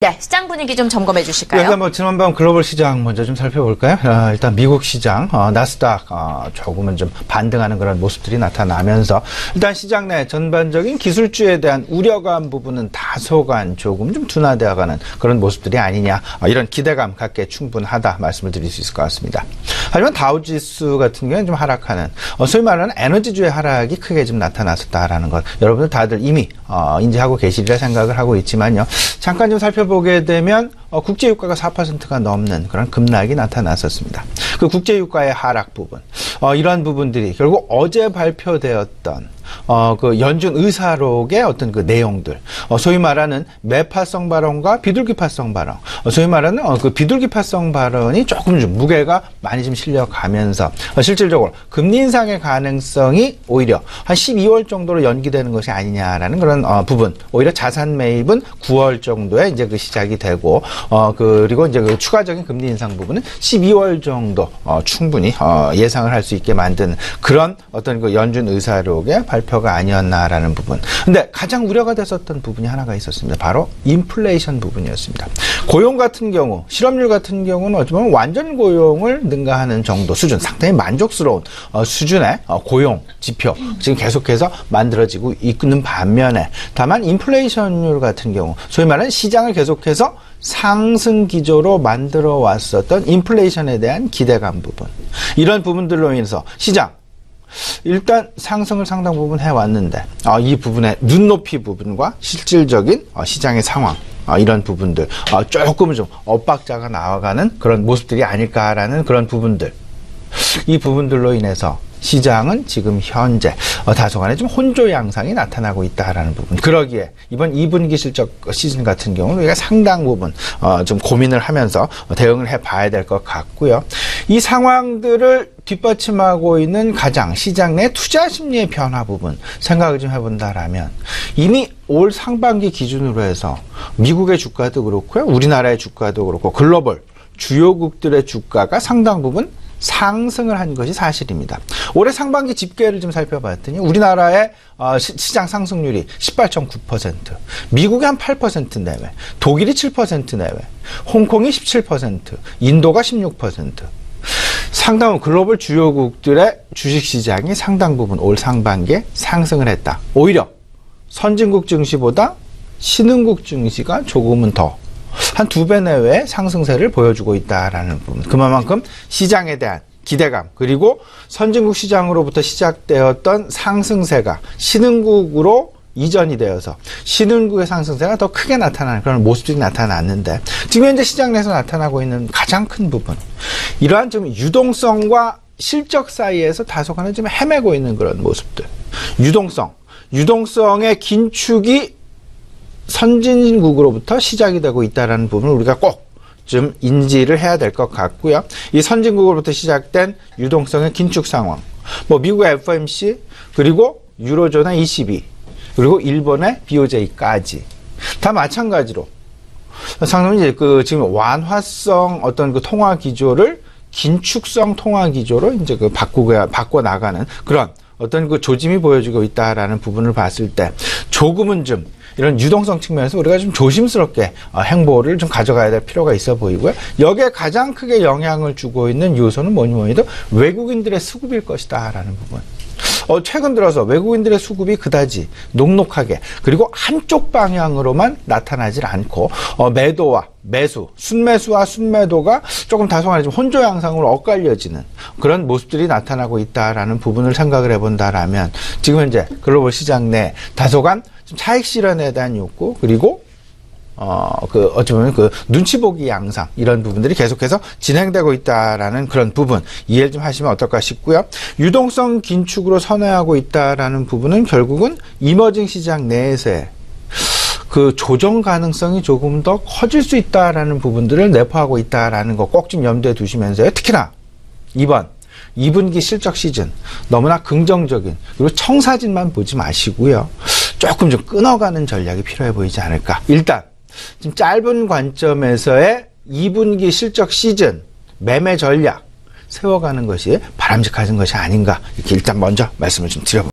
네, 시장 분위기 좀 점검해 주실까요? 일단 지난번 글로벌 시장 먼저 좀 살펴볼까요? 일단 미국 시장 나스닥 조금은 좀 반등하는 그런 모습들이 나타나면서 일단 시장 내 전반적인 기술주에 대한 우려감 부분은 다소간 조금 좀 둔화되어가는 그런 모습들이 아니냐, 이런 기대감 갖게 충분하다 말씀을 드릴 수 있을 것 같습니다. 하지만 다우지수 같은 경우는 좀 하락하는, 소위 말하는 에너지주의 하락이 크게 좀 나타났었다라는 것, 여러분들 다들 이미 인지하고 계시리라 생각을 하고 있지만요. 잠깐 좀 살펴보게 되면 국제유가가 4%가 넘는 그런 급락이 나타났었습니다. 그 국제유가의 하락 부분, 이런 부분들이 결국 어제 발표되었던 그 연준 의사록의 어떤 그 내용들, 소위 말하는 매파성 발언과 비둘기파성 발언, 소위 말하는 그 비둘기파성 발언이 조금 좀 무게가 많이 좀 실려가면서 실질적으로 금리 인상의 가능성이 오히려 한 12월 정도로 연기되는 것이 아니냐라는 그런 부분, 오히려 자산 매입은 9월 정도에 이제 그 시작이 되고, 그리고 이제 그 추가적인 금리 인상 부분은 12월 정도 충분히 예상을 할 수 있게 만든 그런 어떤 그 연준 의사록의 발표가 아니었나라는 부분. 근데 가장 우려가 됐었던 부분이 하나가 있었습니다. 바로 인플레이션 부분이었습니다. 고용 같은 경우, 실업률 같은 경우는 어쩌면 완전 고용을 능가하는 정도 수준, 상당히 만족스러운 수준의 고용 지표 지금 계속해서 만들어지고 있는 반면에, 다만 인플레이션율 같은 경우, 소위 말하는 시장을 계속해서 상승 기조로 만들어 왔었던 인플레이션에 대한 기대감 부분, 이런 부분들로 인해서 시장 일단 상승을 상당 부분 해왔는데, 이 부분의 눈높이 부분과 실질적인 시장의 상황, 이런 부분들 조금은 좀 엇박자가 나와가는 그런 모습들이 아닐까라는 그런 부분들, 이 부분들로 인해서 시장은 지금 현재 다소간의 좀 혼조 양상이 나타나고 있다라는 부분. 그러기에 이번 2분기 실적 시즌 같은 경우는 우리가 상당 부분 좀 고민을 하면서 대응을 해봐야 될 것 같고요. 이 상황들을 뒷받침하고 있는 가장 시장 내 투자 심리의 변화 부분 생각을 좀 해본다라면, 이미 올 상반기 기준으로 해서 미국의 주가도 그렇고요, 우리나라의 주가도 그렇고 글로벌 주요국들의 주가가 상당 부분 상승을 한 것이 사실입니다. 올해 상반기 집계를 좀 살펴봤더니 우리나라의 시장 상승률이 18.9%, 미국이 한 8% 내외, 독일이 7% 내외, 홍콩이 17%, 인도가 16%. 상당 글로벌 주요국들의 주식시장이 상당 부분 올 상반기에 상승을 했다. 오히려 선진국 증시보다 신흥국 증시가 조금은 더 한 2배 내외의 상승세를 보여주고 있다라는 부분. 그만큼 시장에 대한 기대감, 그리고 선진국 시장으로부터 시작되었던 상승세가 신흥국으로 이전이 되어서 신흥국의 상승세가 더 크게 나타나는 그런 모습들이 나타났는데, 지금 현재 시장 내에서 나타나고 있는 가장 큰 부분, 이러한 좀 유동성과 실적 사이에서 다소간에 좀 헤매고 있는 그런 모습들. 유동성의 긴축이 선진국으로부터 시작이 되고 있다는 부분을 우리가 꼭 좀 인지를 해야 될 것 같고요. 이 선진국으로부터 시작된 유동성의 긴축 상황, 미국의 FOMC, 그리고 유로존의 ECB, 그리고 일본의 BOJ까지 다 마찬가지로 상당히 이제 지금 완화성 어떤 그 통화 기조를 긴축성 통화 기조로 이제 바꿔 나가는 그런 어떤 그 조짐이 보여지고 있다라는 부분을 봤을 때, 조금은 좀 이런 유동성 측면에서 우리가 좀 조심스럽게 행보를 좀 가져가야 될 필요가 있어 보이고요. 여기에 가장 크게 영향을 주고 있는 요소는 뭐니 해도 외국인들의 수급일 것이다라는 부분. 최근 들어서 외국인들의 수급이 그다지 녹록하게, 그리고 한쪽 방향으로만 나타나질 않고, 매도와 매수, 순매수와 순매도가 조금 다소간에 좀 혼조 양상으로 엇갈려지는 그런 모습들이 나타나고 있다라는 부분을 생각을 해본다라면, 지금 현재 글로벌 시장 내 다소간 좀 차익 실현에 대한 욕구, 그리고 어쩌면 눈치 보기 양상, 이런 부분들이 계속해서 진행되고 있다라는 그런 부분 이해를 좀 하시면 어떨까 싶고요. 유동성 긴축으로 선회하고 있다라는 부분은 결국은 이머징 시장 내에서의 그 조정 가능성이 조금 더 커질 수 있다라는 부분들을 내포하고 있다라는 거 꼭 좀 염두에 두시면서요. 특히나 이번 2분기 실적 시즌 너무나 긍정적인, 그리고 청사진만 보지 마시고요. 조금 좀 끊어가는 전략이 필요해 보이지 않을까. 일단 좀 짧은 관점에서의 2분기 실적 시즌 매매 전략 세워가는 것이 바람직한 것이 아닌가, 이렇게 일단 먼저 말씀을 좀 드려봅니다.